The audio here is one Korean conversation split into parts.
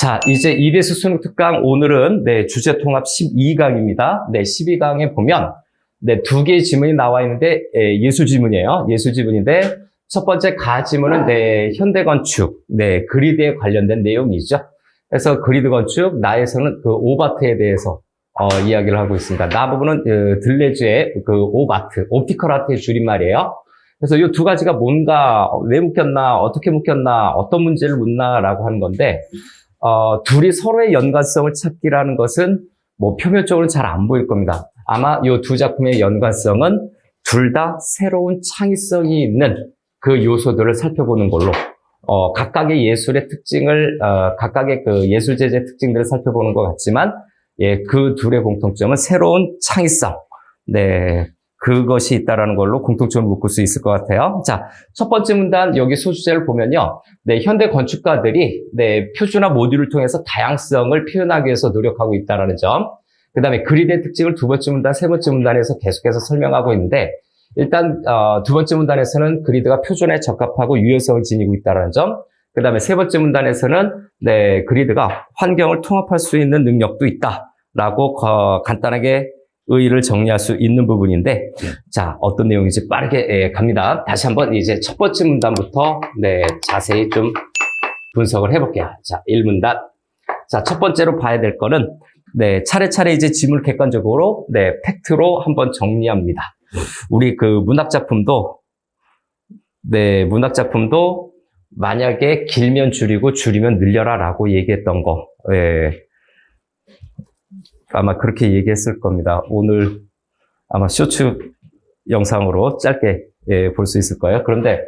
자, 이제 EBS 수능 특강 오늘은 주제 통합 12강입니다. 12강에 보면 두 개의 지문이 나와 있는데 예술 지문이에요. 예술 지문인데 첫 번째 가 지문은 현대 건축, 그리드에 관련된 내용이죠. 그래서 그리드 건축, 나에서는 그 오바트에 대해서 이야기를 하고 있습니다. 나 부분은 들레즈의 그 오바트, 옵티컬 아트의 줄임말이에요. 그래서 이 두 가지가 뭔가, 왜 묶였나, 어떻게 묶였나, 어떤 문제를 묻나라고 하는 건데, 둘이 서로의 연관성을 찾기라는 것은 뭐 표면적으로는 잘 안 보일 겁니다. 아마 이 두 작품의 연관성은 둘 다 새로운 창의성이 있는 그 요소들을 살펴보는 걸로, 각각의 예술의 특징을, 각각의 그 예술 재재 특징들을 살펴보는 것 같지만, 그 둘의 공통점은 새로운 창의성. 그것이 있다라는 걸로 공통점을 묶을 수 있을 것 같아요. 자, 첫 번째 문단 여기 소수제를 보면요. 현대 건축가들이 표준화 모듈을 통해서 다양성을 표현하기 위해서 노력하고 있다라는 점. 그 다음에 그리드의 특징을 두 번째 문단, 세 번째 문단에서 계속해서 설명하고 있는데, 일단 두 번째 문단에서는 그리드가 표준화에 적합하고 유연성을 지니고 있다라는 점. 그 다음에 세 번째 문단에서는 그리드가 환경을 통합할 수 있는 능력도 있다라고 간단하게 의의를 정리할 수 있는 부분인데, 자, 어떤 내용인지 빠르게 갑니다. 다시 한번 이제 첫 번째 문단부터 자세히 좀 분석을 해볼게요. 자, 1문단. 자, 첫 번째로 봐야 될 거는 차례차례 이제 지문을 객관적으로 팩트로 한번 정리합니다. 우리 그 문학작품도 만약에 길면 줄이고 줄이면 늘려라라고 얘기했던 거. 아마 그렇게 얘기했을 겁니다. 오늘 아마 쇼츠 영상으로 짧게 볼 수 있을 거예요. 그런데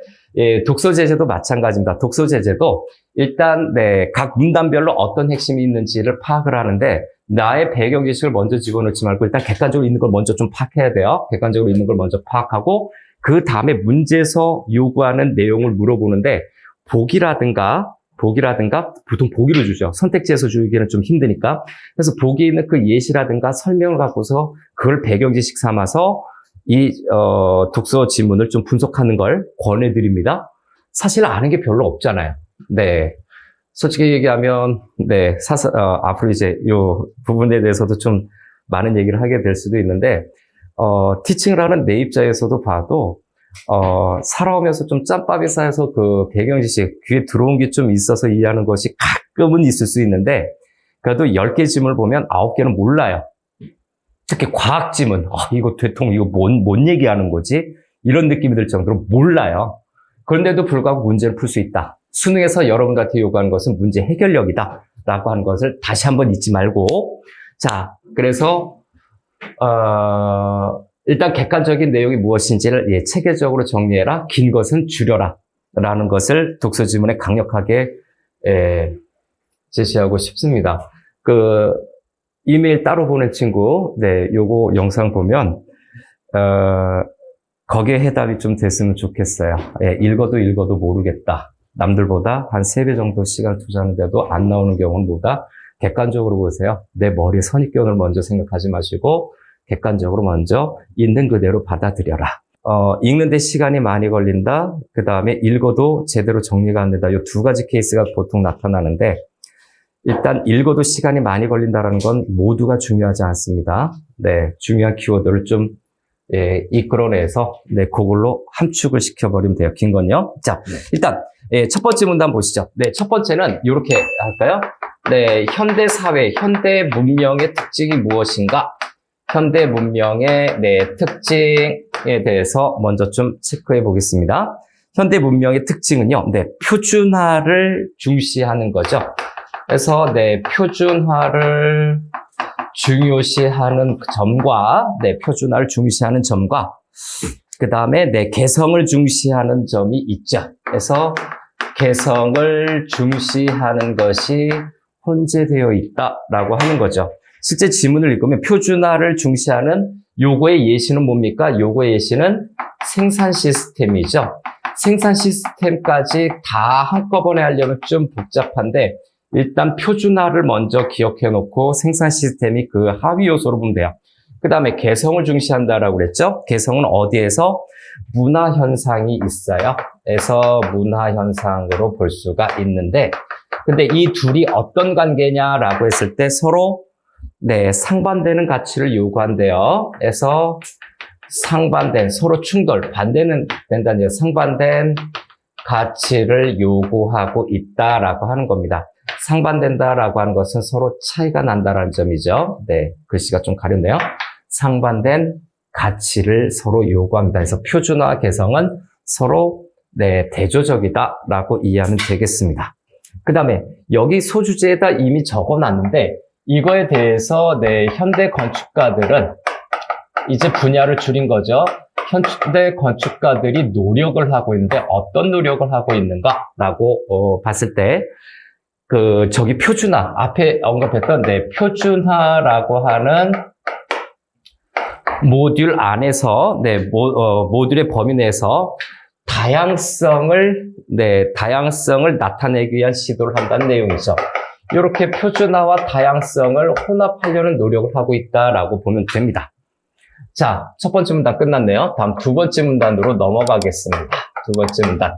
독서 제재도 마찬가지입니다. 독서 제재도 일단 각 문단별로 어떤 핵심이 있는지를 파악을 하는데, 나의 배경 지식을 먼저 집어넣지 말고 일단 객관적으로 있는 걸 먼저 좀 파악해야 돼요. 객관적으로 있는 걸 먼저 파악하고 그 다음에 문제에서 요구하는 내용을 물어보는데, 보기라든가 보통 보기를 주죠. 선택지에서 주기는 좀 힘드니까. 그래서 보기에 있는 그 예시라든가 설명을 갖고서 그걸 배경 지식 삼아서 이 독서 지문을 좀 분석하는 걸 권해드립니다. 사실 아는 게 별로 없잖아요. 솔직히 얘기하면 앞으로 이제 이 부분에 대해서도 좀 많은 얘기를 하게 될 수도 있는데, 티칭을 하는 내 입장에서도 봐도 살아오면서 좀 짬밥이 쌓여서 그 배경 지식, 귀에 들어온 게 좀 있어서 이해하는 것이 가끔은 있을 수 있는데, 그래도 10개 지문을 보면 9개는 몰라요. 특히 과학 지문, 이거 대통, 이거 뭔 얘기하는 거지? 이런 느낌이 들 정도로 몰라요. 그런데도 불구하고 문제를 풀 수 있다. 수능에서 여러분한테 요구하는 것은 문제 해결력이다. 라고 하는 것을 다시 한번 잊지 말고. 자, 그래서, 일단 객관적인 내용이 무엇인지를 체계적으로 정리해라. 긴 것은 줄여라. 라는 것을 독서 지문에 강력하게 제시하고 싶습니다. 그 이메일 따로 보낸 친구, 요거 영상 보면 거기에 해답이 좀 됐으면 좋겠어요. 읽어도 모르겠다. 남들보다 한 3배 정도 시간을 투자하는데도 안 나오는 경우는 뭐다? 객관적으로 보세요. 내 머리에 선입견을 먼저 생각하지 마시고 객관적으로 먼저 있는 그대로 받아들여라. 읽는데 시간이 많이 걸린다. 그 다음에 읽어도 제대로 정리가 안 된다. 이 두 가지 케이스가 보통 나타나는데, 일단 읽어도 시간이 많이 걸린다는 건 모두가 중요하지 않습니다. 중요한 키워드를 좀 이끌어내서 그걸로 함축을 시켜버리면 돼요. 긴 건요. 자, 일단 첫 번째 문단 보시죠. 첫 번째는 이렇게 할까요? 현대 사회, 현대 문명의 특징이 무엇인가? 현대 문명의 특징에 대해서 먼저 좀 체크해 보겠습니다. 현대 문명의 특징은요, 표준화를 중시하는 거죠. 그래서 표준화를 중요시하는 점과 표준화를 중시하는 점과 그 다음에 개성을 중시하는 점이 있죠. 그래서 개성을 중시하는 것이 혼재되어 있다라고 하는 거죠. 실제 지문을 읽으면 표준화를 중시하는 요거의 예시는 뭡니까? 요거의 예시는 생산 시스템이죠. 생산 시스템까지 다 한꺼번에 하려면 좀 복잡한데, 일단 표준화를 먼저 기억해 놓고 생산 시스템이 그 하위 요소로 보면 돼요. 그 다음에 개성을 중시한다라고 그랬죠? 개성은 어디에서? 문화 현상이 있어요. 그래서 문화 현상으로 볼 수가 있는데, 근데 이 둘이 어떤 관계냐라고 했을 때 서로 네, 상반되는 가치를 요구한대요. 그래서 상반된, 서로 충돌, 반대는 된다는 얘기예요. 상반된 가치를 요구하고 있다라고 하는 겁니다. 상반된다라고 하는 것은 서로 차이가 난다라는 점이죠. 네, 글씨가 좀 가렵네요. 상반된 가치를 서로 요구합니다. 그래서 표준화 개성은 서로 네, 대조적이다라고 이해하면 되겠습니다. 그 다음에 여기 소주제에다 이미 적어놨는데 이거에 대해서 네, 현대 건축가들은 이제 분야를 줄인 거죠. 현대 건축가들이 노력을 하고 있는데 어떤 노력을 하고 있는가라고 봤을 때 저기 표준화, 앞에 언급했던 네, 표준화라고 하는 모듈 안에서 네, 모듈의 범위 내에서 다양성을 나타내기 위한 시도를 한다는 내용이죠. 이렇게 표준화와 다양성을 혼합하려는 노력을 하고 있다라고 보면 됩니다. 자, 첫 번째 문단 끝났네요. 다음 두 번째 문단으로 넘어가겠습니다. 두 번째 문단.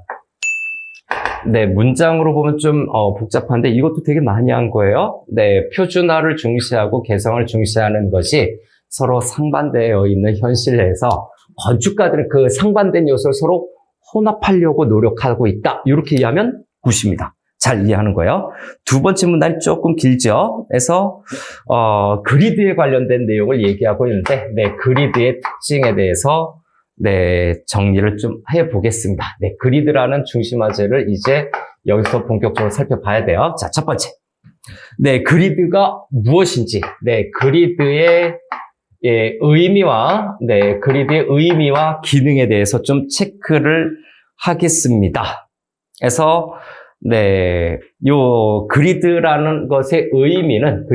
네, 문장으로 보면 좀 복잡한데 이것도 되게 많이 한 거예요. 네, 표준화를 중시하고 개성을 중시하는 것이 서로 상반되어 있는 현실 내에서 건축가들은 그 상반된 요소를 서로 혼합하려고 노력하고 있다. 이렇게 이해하면 굿입니다. 잘 이해하는 거예요. 두 번째 문단이 조금 길죠. 그래서 그리드에 관련된 내용을 얘기하고 있는데 네, 그리드의 특징에 대해서 네, 정리를 좀 해보겠습니다. 네, 그리드라는 중심화제를 이제 여기서 본격적으로 살펴봐야 돼요. 자, 첫 번째. 네, 그리드가 무엇인지, 네, 그리드의 의미와 기능에 대해서 좀 체크를 하겠습니다. 그래서 네, 요 그리드라는 것의 의미는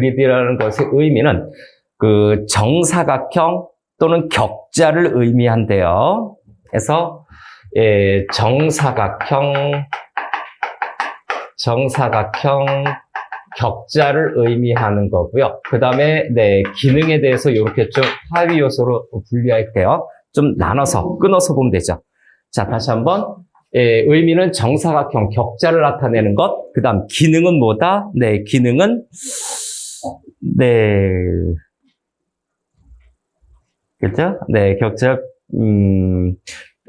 그 정사각형 또는 격자를 의미한대요. 그래서 정사각형 격자를 의미하는 거고요. 그 다음에 네, 기능에 대해서 이렇게 좀 하위 요소로 분류할게요. 좀 나눠서 끊어서 보면 되죠. 자, 다시 한번. 의미는 정사각형 격자를 나타내는 것. 그 다음 기능은 뭐다? 네, 기능은 네, 그렇죠? 네, 격자.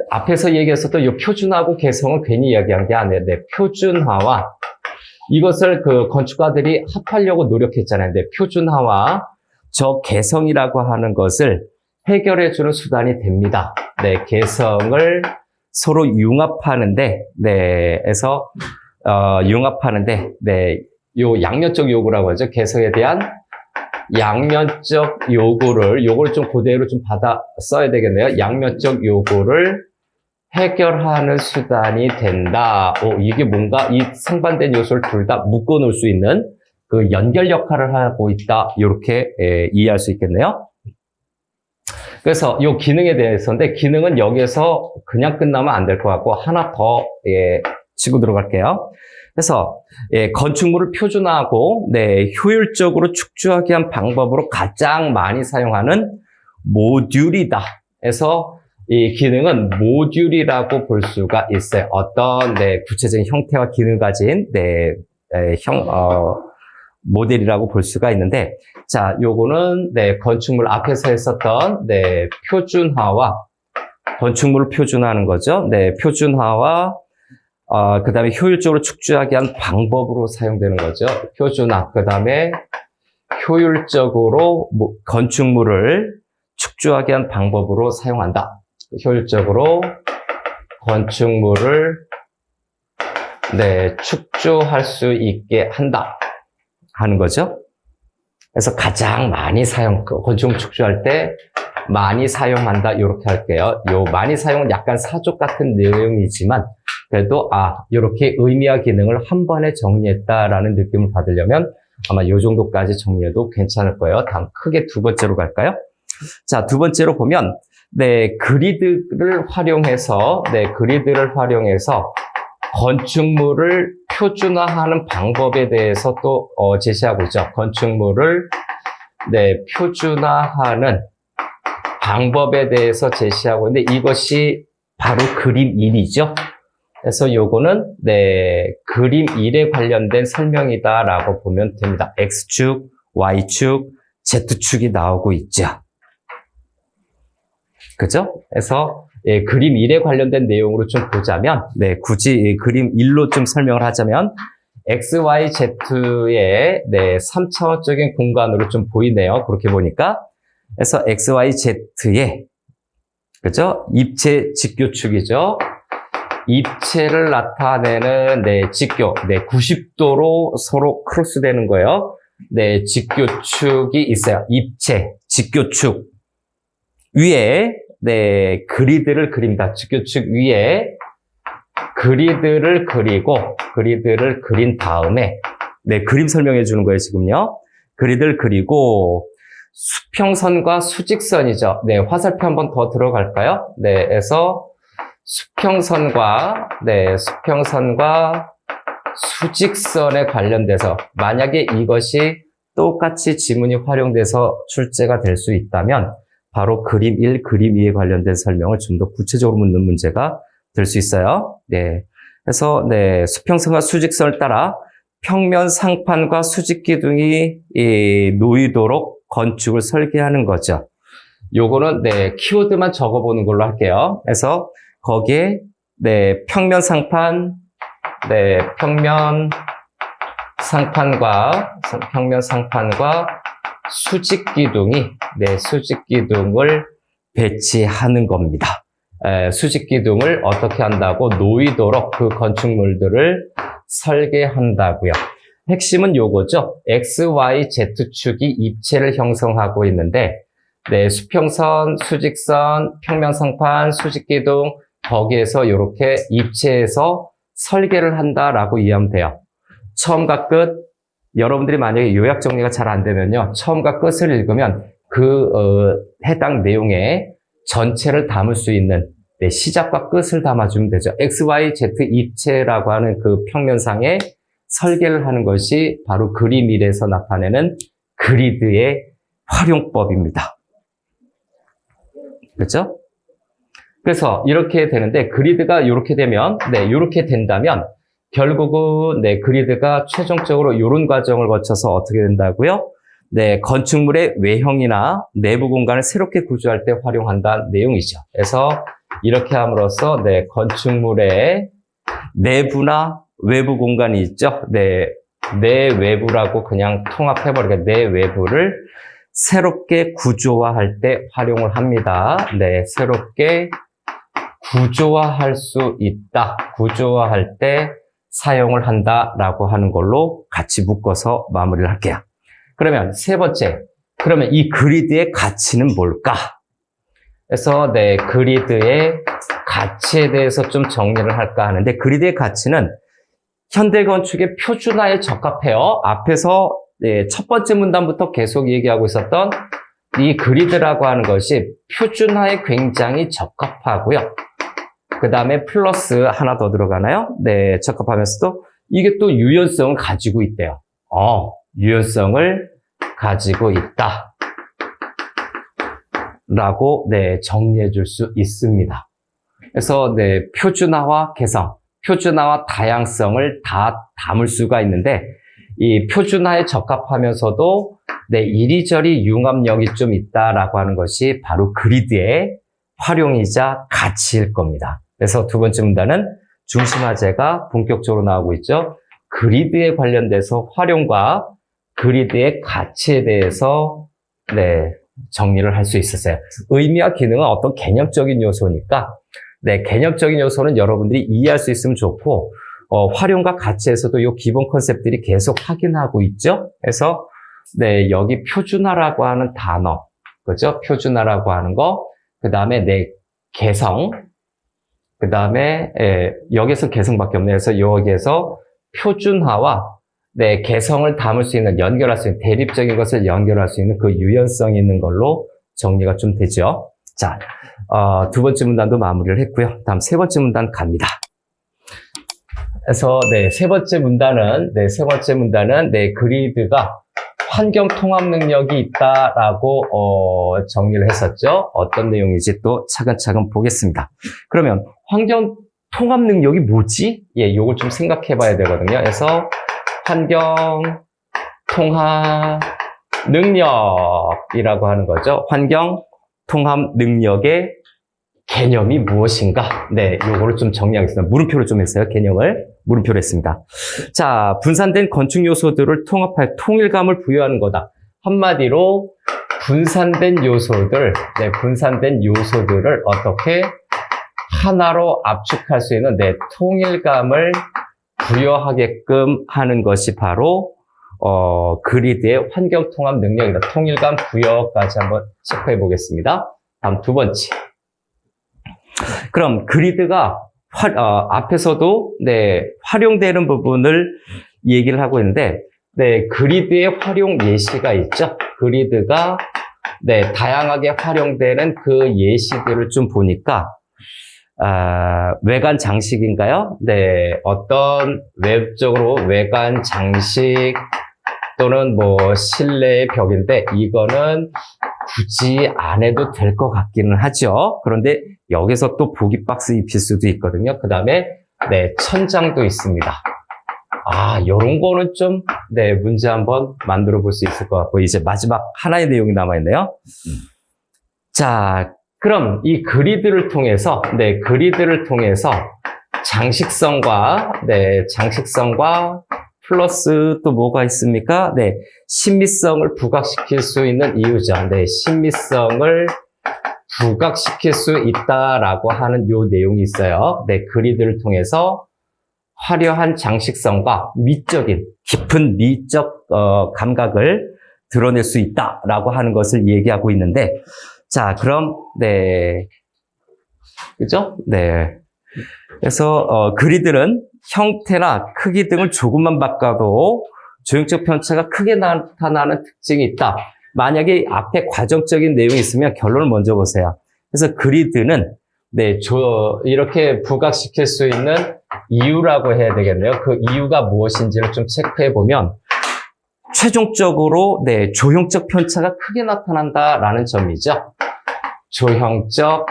앞에서 얘기했었던 이 표준화하고 개성은 괜히 이야기한 게 아니에요. 네, 표준화와 이것을 그 건축가들이 합하려고 노력했잖아요. 근데 표준화와 저 개성이라고 하는 것을 해결해주는 수단이 됩니다. 네, 개성을 서로 융합하는데, 네, 해서, 융합하는데, 네, 요 양면적 요구라고 하죠. 개성에 대한 양면적 요구를 좀 그대로 좀 받아 써야 되겠네요. 양면적 요구를 해결하는 수단이 된다. 이게 뭔가 이 상반된 요소를 둘 다 묶어 놓을 수 있는 그 연결 역할을 하고 있다. 이렇게 이해할 수 있겠네요. 그래서 이 기능에 대해서인데 기능은 여기에서 그냥 끝나면 안 될 것 같고 하나 더 치고 들어갈게요. 그래서 건축물을 표준화하고 네, 효율적으로 축조하기 위한 방법으로 가장 많이 사용하는 모듈이다. 그래서 이 기능은 모듈이라고 볼 수가 있어요. 어떤 네, 구체적인 형태와 기능을 가진 네, 모델이라고 볼 수가 있는데, 자, 요거는 네, 건축물 앞에서 했었던 네, 표준화와 건축물을 표준화하는 거죠. 네, 표준화와 그 다음에 효율적으로 축조하기 위한 방법으로 사용되는 거죠. 표준화. 그 다음에 효율적으로 건축물을 축조하기 위한 방법으로 사용한다. 효율적으로 건축물을 네, 축조할 수 있게 한다. 하는 거죠. 그래서 가장 많이 건축물 축조할 때 많이 사용한다. 이렇게 할게요. 요 많이 사용은 약간 사족 같은 내용이지만 그래도 이렇게 의미와 기능을 한 번에 정리했다라는 느낌을 받으려면 아마 요 정도까지 정리해도 괜찮을 거예요. 다음 크게 두 번째로 갈까요? 자, 두 번째로 보면 네, 그리드를 활용해서 건축물을 표준화하는 방법에 대해서 또 제시하고 있죠. 건축물을 네, 표준화하는 방법에 대해서 제시하고 있는데 이것이 바로 그림 1이죠. 그래서 요거는 그림 1에 관련된 설명이다라고 보면 됩니다. X축, Y축, Z축이 나오고 있죠. 그죠? 그래서 그림 1에 관련된 내용으로 좀 보자면, 굳이 그림 1로 좀 설명을 하자면, X, Y, Z의 3차원적인 공간으로 좀 보이네요. 그렇게 보니까. 그래서 X, Y, Z의 그죠? 입체 직교축이죠. 입체를 나타내는 직교, 90도로 서로 크로스되는 거예요. 직교축이 있어요. 입체, 직교축 위에 그리드를 그립니다. 직교축 위에 그리드를 그린 다음에 그림 설명해 주는 거예요, 지금요. 그리드를 그리고 수평선과 수직선이죠. 화살표 한번 더 들어갈까요? 그래서 수평선과 수직선에 관련돼서 만약에 이것이 똑같이 지문이 활용돼서 출제가 될 수 있다면 바로 그림 1, 그림 2에 관련된 설명을 좀 더 구체적으로 묻는 문제가 될 수 있어요. 그래서 수평선과 수직선을 따라 평면 상판과 수직 기둥이 놓이도록 건축을 설계하는 거죠. 요거는 키워드만 적어보는 걸로 할게요. 그래서 거기에 평면 상판, 평면 상판과 수직 기둥이 수직 기둥을 배치하는 겁니다. 수직 기둥을 어떻게 한다고 놓이도록 그 건축물들을 설계한다고요. 핵심은 요거죠. X, Y, Z축이 입체를 형성하고 있는데 수평선, 수직선, 평면상판, 수직기둥 거기에서 이렇게 입체해서 설계를 한다라고 이해하면 돼요. 처음과 끝, 여러분들이 만약에 요약 정리가 잘 안 되면요. 처음과 끝을 읽으면 해당 내용의 전체를 담을 수 있는 시작과 끝을 담아주면 되죠. X, Y, Z 입체라고 하는 그 평면상에 설계를 하는 것이 바로 그림 1에서 나타내는 그리드의 활용법입니다. 그렇죠? 그래서 이렇게 되는데 그리드가 이렇게 되면 이렇게 된다면 결국은 그리드가 최종적으로 이런 과정을 거쳐서 어떻게 된다고요? 건축물의 외형이나 내부 공간을 새롭게 구조할 때 활용한다는 내용이죠. 그래서 이렇게 함으로써 건축물의 내부나 외부 공간이 있죠. 내외부라고 그냥 통합해버리게 내외부를 새롭게 구조화할 때 활용을 합니다. 새롭게 구조화할 수 있다. 구조화할 때 사용을 한다라고 하는 걸로 같이 묶어서 마무리를 할게요. 그러면 세 번째, 그러면 이 그리드의 가치는 뭘까? 그래서 그리드의 가치에 대해서 좀 정리를 할까 하는데 그리드의 가치는 현대건축의 표준화에 적합해요. 앞에서 첫 번째 문단부터 계속 얘기하고 있었던 이 그리드라고 하는 것이 표준화에 굉장히 적합하고요. 그 다음에 플러스 하나 더 들어가나요? 적합하면서도 이게 또 유연성을 가지고 있대요. 유연성을 가지고 있다. 라고 정리해 줄 수 있습니다. 그래서 표준화와 개성, 표준화와 다양성을 다 담을 수가 있는데 이 표준화에 적합하면서도 이리저리 융합력이 좀 있다라고 하는 것이 바로 그리드의 활용이자 가치일 겁니다. 그래서 두 번째 문단은 중심화제가 본격적으로 나오고 있죠. 그리드에 관련돼서 활용과 그리드의 가치에 대해서 정리를 할 수 있었어요. 의미와 기능은 어떤 개념적인 요소니까 개념적인 요소는 여러분들이 이해할 수 있으면 좋고 활용과 가치에서도 이 기본 컨셉들이 계속 확인하고 있죠. 그래서 여기 표준화라고 하는 단어, 그죠? 표준화라고 하는 거, 그 다음에 개성, 그 다음에 여기서 개성밖에 없네요. 그래서 여기에서 표준화와 개성을 담을 수 있는, 연결할 수 있는, 대립적인 것을 연결할 수 있는 그 유연성이 있는 걸로 정리가 좀 되죠. 자, 두 번째 문단도 마무리를 했고요. 다음 세 번째 문단 갑니다. 그래서 세 번째 문단은 그리드가 환경 통합 능력이 있다라고 정리를 했었죠. 어떤 내용인지 또 차근차근 보겠습니다. 그러면 환경 통합 능력이 뭐지? 예, 요걸 좀 생각해 봐야 되거든요. 그래서 환경 통합 능력이라고 하는 거죠. 환경 통합 능력의 개념이 무엇인가? 네, 요거를 좀 정리하겠습니다. 물음표를 좀 했어요. 개념을 물음표로 했습니다. 자, 분산된 건축 요소들을 통합할 통일감을 부여하는 거다. 한마디로 분산된 요소들, 네, 분산된 요소들을 어떻게 하나로 압축할 수 있는 통일감을 부여하게끔 하는 것이 바로 그리드의 환경 통합 능력이다. 통일감 부여까지 한번 체크해 보겠습니다. 다음 두 번째. 그럼 그리드가 앞에서도 활용되는 부분을 얘기를 하고 있는데, 그리드의 활용 예시가 있죠. 그리드가 다양하게 활용되는 그 예시들을 좀 보니까 외관 장식인가요? 어떤 웹적으로 외관 장식 또는 실내의 벽인데 이거는 굳이 안 해도 될 것 같기는 하죠. 그런데 여기서 또 보기 박스 입힐 수도 있거든요. 그 다음에 천장도 있습니다. 요런 거는 좀 문제 한번 만들어 볼 수 있을 것 같고, 이제 마지막 하나의 내용이 남아있네요. 자, 그럼 이 그리드를 통해서 장식성과 플러스 또 뭐가 있습니까? 신미성을 부각시킬 수 있는 이유죠. 신미성을 부각시킬 수 있다라고 하는 요 내용이 있어요. 그리드를 통해서 화려한 장식성과 깊은 미적 감각을 드러낼 수 있다라고 하는 것을 얘기하고 있는데, 자, 그럼 그죠? 그래서 그리드는 형태나 크기 등을 조금만 바꿔도 조형적 편차가 크게 나타나는 특징이 있다. 만약에 앞에 과정적인 내용이 있으면 결론을 먼저 보세요. 그래서 그리드는 이렇게 부각시킬 수 있는 이유라고 해야 되겠네요. 그 이유가 무엇인지를 좀 체크해 보면 최종적으로 조형적 편차가 크게 나타난다라는 점이죠. 조형적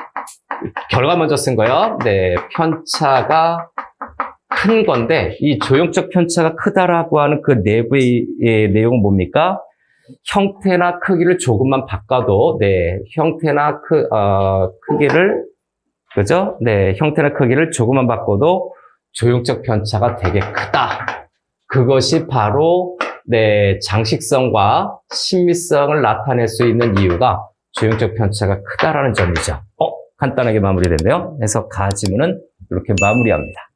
결과 먼저 쓴 거요. 편차가 큰 건데 이 조형적 편차가 크다라고 하는 그 내부의 내용은 뭡니까? 형태나 크기를 조금만 바꿔도 형태나 크기를 그죠? 형태나 크기를 조금만 바꿔도 조형적 편차가 되게 크다. 그것이 바로 장식성과 신미성을 나타낼 수 있는 이유가 조형적 편차가 크다라는 점이죠. 간단하게 마무리됐네요. 그래서 가 지문은 이렇게 마무리합니다.